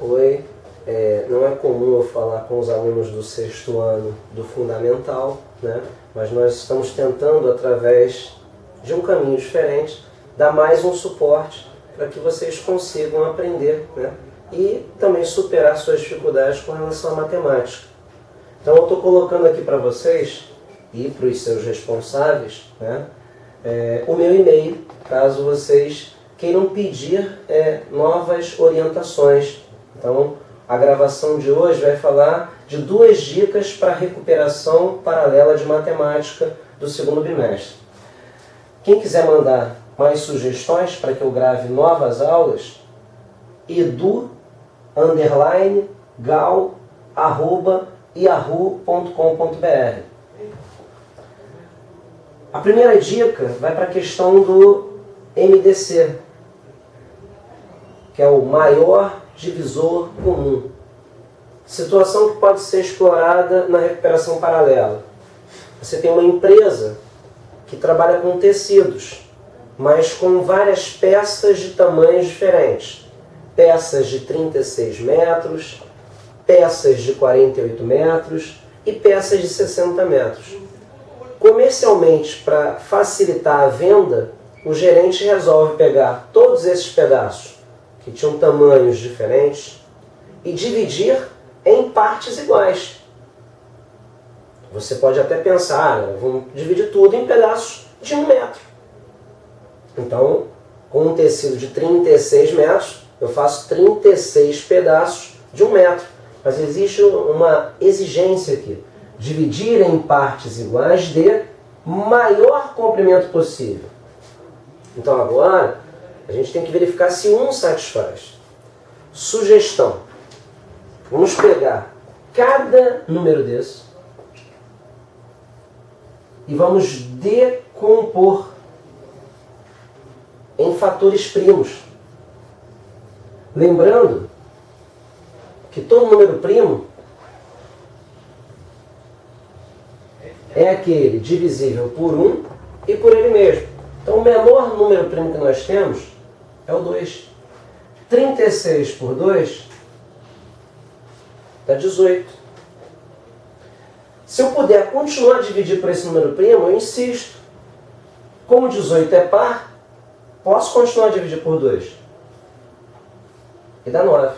Oi, não é comum eu falar com os alunos do 6º ano do Fundamental, né? Mas nós estamos tentando, através de um caminho diferente, dar mais um suporte para que vocês consigam aprender, né? E também superar suas dificuldades com relação à matemática. Então eu estou colocando aqui para vocês e para os seus responsáveis, né, o meu e-mail, caso vocês queiram pedir novas orientações. Então, a gravação de hoje vai falar de 2 dicas para a recuperação paralela de matemática do 2º bimestre. Quem quiser mandar mais sugestões para que eu grave novas aulas, edu_gal@yahoo.com.br. A primeira dica vai para a questão do MDC, que é o maior divisor comum. Situação que pode ser explorada na recuperação paralela. Você tem uma empresa que trabalha com tecidos, mas com várias peças de tamanhos diferentes. Peças de 36 metros, peças de 48 metros e peças de 60 metros. Comercialmente, para facilitar a venda, o gerente resolve pegar todos esses pedaços, que tinham tamanhos diferentes, e dividir em partes iguais. Você pode até pensar, vamos dividir tudo em pedaços de 1 metro. Então, com um tecido de 36 metros, eu faço 36 pedaços de 1 metro. Mas existe uma exigência aqui. Dividir em partes iguais de maior comprimento possível. Então agora, a gente tem que verificar se um satisfaz. Sugestão. Vamos pegar cada número desse e vamos decompor em fatores primos. Lembrando que todo número primo é aquele divisível por 1 e por ele mesmo. Então o menor número primo que nós temos é o 2. 36 por 2 dá 18. Se eu puder continuar a dividir por esse número primo, eu insisto. Como 18 é par, posso continuar a dividir por 2. E dá 9.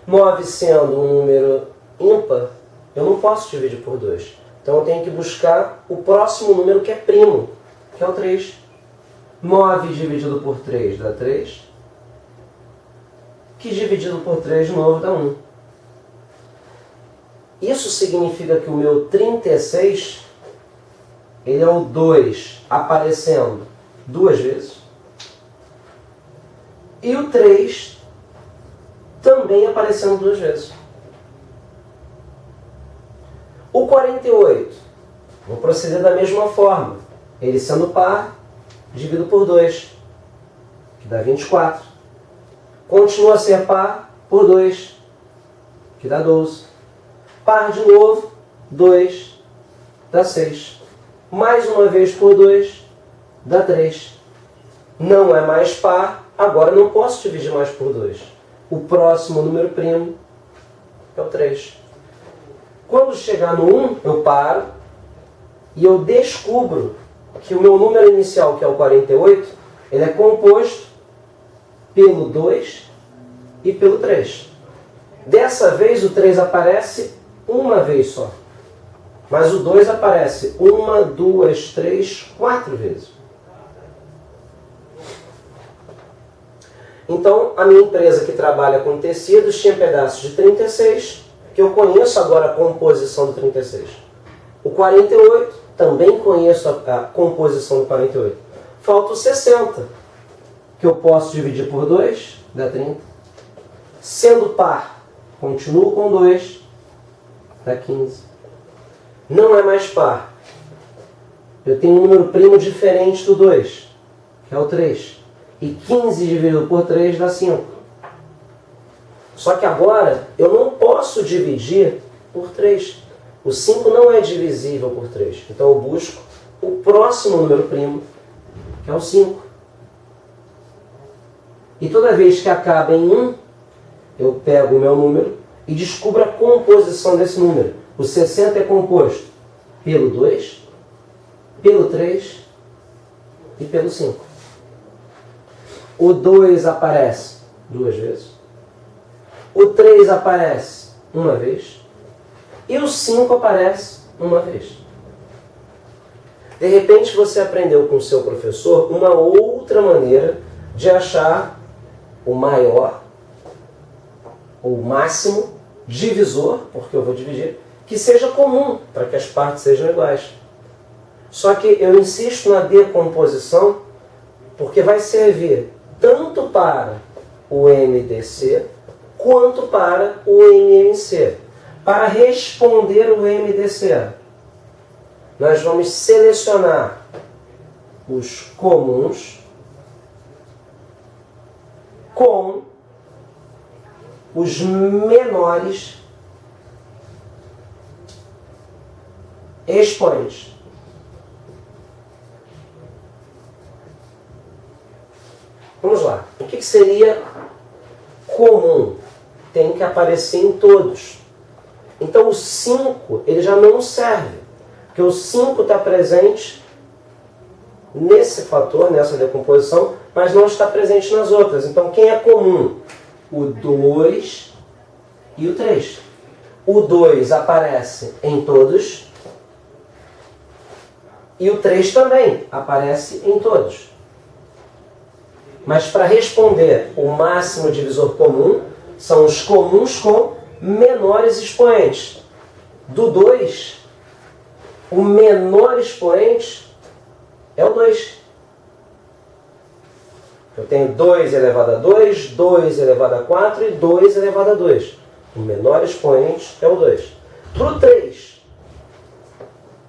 9 sendo um número ímpar, eu não posso dividir por 2. Então eu tenho que buscar o próximo número que é primo, que é o 3. 9 dividido por 3 dá 3. Que dividido por 3 de novo dá 1. Isso significa que o meu 36, ele é o 2 aparecendo 2 vezes. E o 3 também aparecendo 2 vezes. O 48, vou proceder da mesma forma. Ele sendo par, divido por 2, que dá 24. Continua a ser par por 2, que dá 12. Par de novo, 2, dá 6. Mais uma vez por 2, dá 3. Não é mais par, agora não posso dividir mais por 2. O próximo número primo é o 3. Quando chegar no 1, eu paro e eu descubro que o meu número inicial, que é o 48, ele é composto pelo 2 e pelo 3. Dessa vez o 3 aparece uma vez só. Mas o 2 aparece 1, 2, 3, 4 vezes. Então, a minha empresa que trabalha com tecidos tinha pedaços de 36, que eu conheço agora a composição do 36. O 48, também conheço a composição do 48. Falta o 60, que eu posso dividir por 2, dá 30. Sendo par, continuo com 2, dá 15. Não é mais par. Eu tenho um número primo diferente do 2, que é o 3. E 15 dividido por 3 dá 5. Só que agora eu não posso dividir por 3. O 5 não é divisível por 3. Então eu busco o próximo número primo, que é o 5. E toda vez que acaba em 1, eu pego o meu número e descubro a composição desse número. O 60 é composto pelo 2, pelo 3 e pelo 5. O 2 aparece 2 vezes. O 3 aparece uma vez. E o 5 aparece uma vez. De repente você aprendeu com o seu professor uma outra maneira de achar o maior, ou máximo, divisor, porque eu vou dividir, que seja comum, para que as partes sejam iguais. Só que eu insisto na decomposição, porque vai servir tanto para o MDC, quanto para o MMC. Para responder o MDC, nós vamos selecionar os comuns com os menores expoentes. Vamos lá. O que seria comum? Tem que aparecer em todos. Então o 5 ele já não serve, porque o 5 está presente nesse fator, nessa decomposição, mas não está presente nas outras. Então quem é comum? O 2 e o 3. O 2 aparece em todos e o 3 também aparece em todos. Mas para responder o máximo divisor comum, são os comuns com menores expoentes. Do 2, o menor expoente é o 2. Eu tenho 2 elevado a 2, 2 elevado a 4 e 2 elevado a 2. O menor expoente é o 2. Para o 3,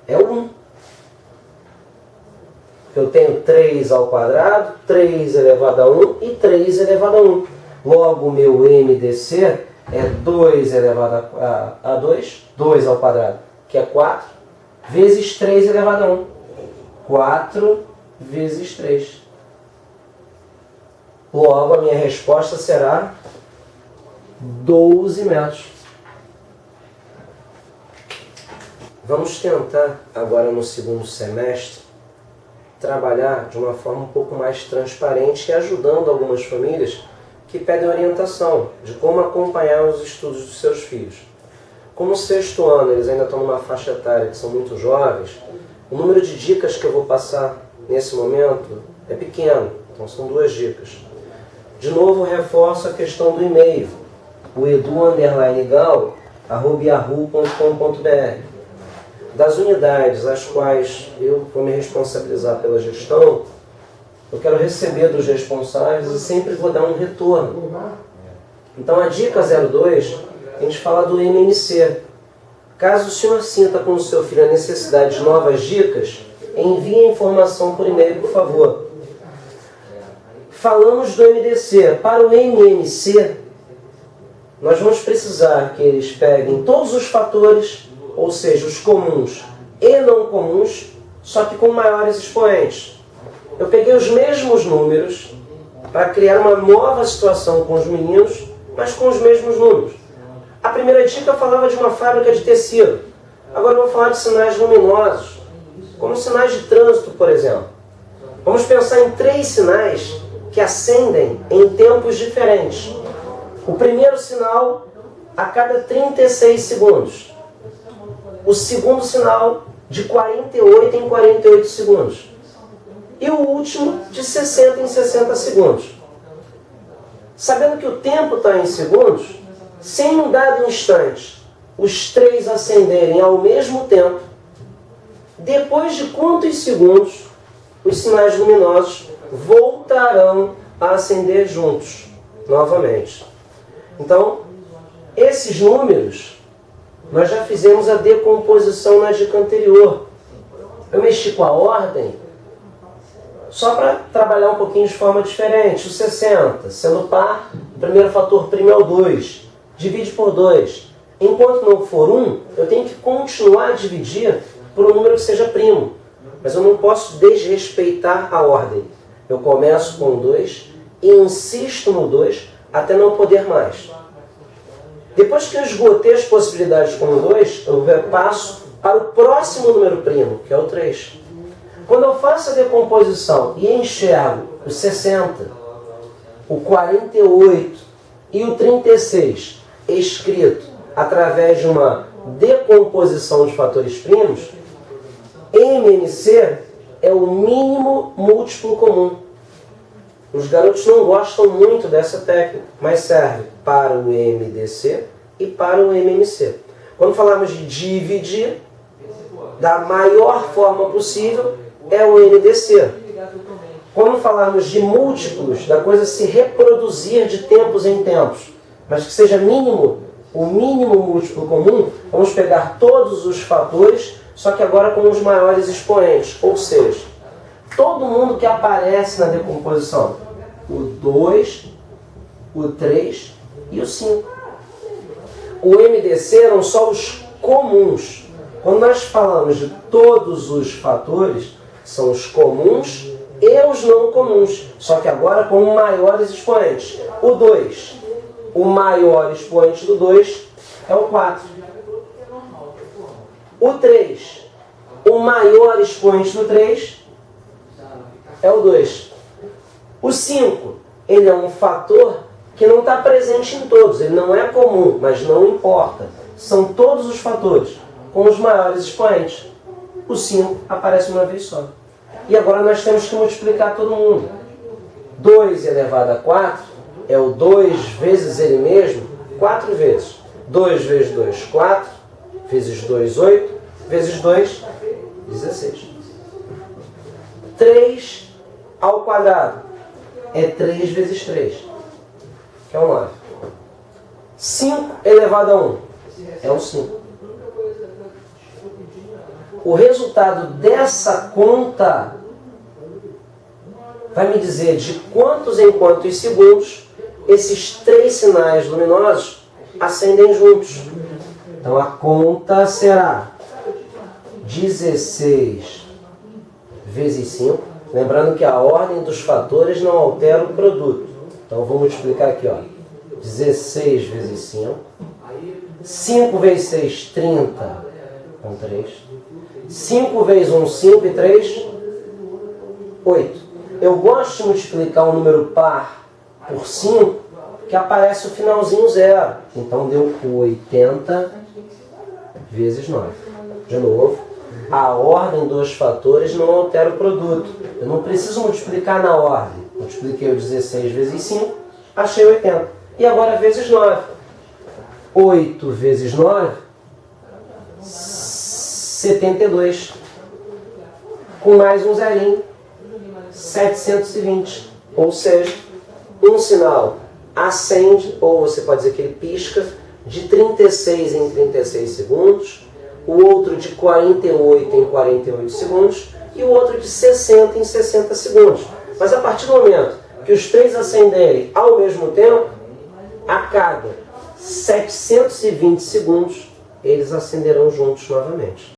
é o 1. Eu tenho 3 ao quadrado, 3 elevado a 1 e 3 elevado a 1. Logo, o meu MDC é 2 elevado a 2, 2 ao quadrado, que é 4, vezes 3 elevado a 1. 4 vezes 3. Logo, a minha resposta será 12 metros. Vamos tentar, agora no segundo semestre, trabalhar de uma forma um pouco mais transparente e ajudando algumas famílias que pedem orientação de como acompanhar os estudos dos seus filhos. Como no sexto ano eles ainda estão numa faixa etária que são muito jovens, o número de dicas que eu vou passar nesse momento é pequeno, então são 2 dicas. De novo, reforço a questão do e-mail, o edu_gal@yahoo.com.br. Das unidades às quais eu vou me responsabilizar pela gestão, eu quero receber dos responsáveis e sempre vou dar um retorno. Então a dica 02, a gente fala do MMC. Caso o senhor sinta com o seu filho a necessidade de novas dicas, envie a informação por e-mail, por favor. Falamos do MDC. Para o MMC, nós vamos precisar que eles peguem todos os fatores, ou seja, os comuns e não comuns, só que com maiores expoentes. Eu peguei os mesmos números para criar uma nova situação com os meninos, mas com os mesmos números. A primeira dica falava de uma fábrica de tecido. Agora eu vou falar de sinais luminosos, como sinais de trânsito, por exemplo. Vamos pensar em 3 sinais que acendem em tempos diferentes. O primeiro sinal a cada 36 segundos. O segundo sinal de 48 em 48 segundos. E o último de 60 em 60 segundos. Sabendo que o tempo está em segundos, se em um dado instante os 3 acenderem ao mesmo tempo, depois de quantos segundos os sinais luminosos voltarão a acender juntos, novamente. Então, esses números, nós já fizemos a decomposição na dica anterior. Eu mexi com a ordem só para trabalhar um pouquinho de forma diferente. O 60, sendo par, o primeiro fator primo é o 2. Divide por 2. Enquanto não for 1, eu tenho que continuar a dividir por um número que seja primo. Mas eu não posso desrespeitar a ordem. Eu começo com o 2 e insisto no 2 até não poder mais. Depois que eu esgotei as possibilidades com o 2, eu passo para o próximo número primo, que é o 3. Quando eu faço a decomposição e enxergo o 60, o 48 e o 36 escrito através de uma decomposição de fatores primos, MMC é o mínimo múltiplo comum. Os garotos não gostam muito dessa técnica, mas serve para o MDC e para o MMC. Quando falamos de dividir, da maior forma possível, é o MDC. Quando falarmos de múltiplos, da coisa se reproduzir de tempos em tempos, mas que seja mínimo, o mínimo múltiplo comum, vamos pegar todos os fatores, só que agora com os maiores expoentes. Ou seja, todo mundo que aparece na decomposição, o 2, o 3 e o 5. O MDC eram só os comuns. Quando nós falamos de todos os fatores, são os comuns e os não comuns, só que agora com maiores expoentes. O 2, o maior expoente do 2 é o 4. O 3, o maior expoente do 3 é o 2. O 5, ele é um fator que não está presente em todos, ele não é comum, mas não importa. São todos os fatores com os maiores expoentes. O 5 aparece uma vez só. E agora nós temos que multiplicar todo mundo. 2 elevado a 4 é o 2 vezes ele mesmo, 4 vezes. 2 vezes 2, 4, vezes 2, 8, vezes 2, 16. 3 ao quadrado é 3 vezes 3, que é o 9. 5 elevado a 1 é o 5. O resultado dessa conta vai me dizer de quantos em quantos segundos esses três sinais luminosos acendem juntos. Então a conta será 16 vezes 5. Lembrando que a ordem dos fatores não altera o produto. Então eu vou multiplicar aqui, ó. 16 vezes 5. 5 vezes 6, 30, com 3. 5 vezes 1, 5 e 3, 8. Eu gosto de multiplicar um número par por 5, que aparece o finalzinho 0. Então deu 80 vezes 9. De novo, a ordem dos fatores não altera o produto. Eu não preciso multiplicar na ordem. Multipliquei o 16 vezes 5, achei 80. E agora vezes 9. 8 vezes 9, 72. Com mais um zerinho, 720. Ou seja, um sinal acende, ou você pode dizer que ele pisca, de 36 em 36 segundos, o outro de 48 em 48 segundos e o outro de 60 em 60 segundos. Mas a partir do momento que os três acenderem ao mesmo tempo, a cada 720 segundos, eles acenderão juntos novamente.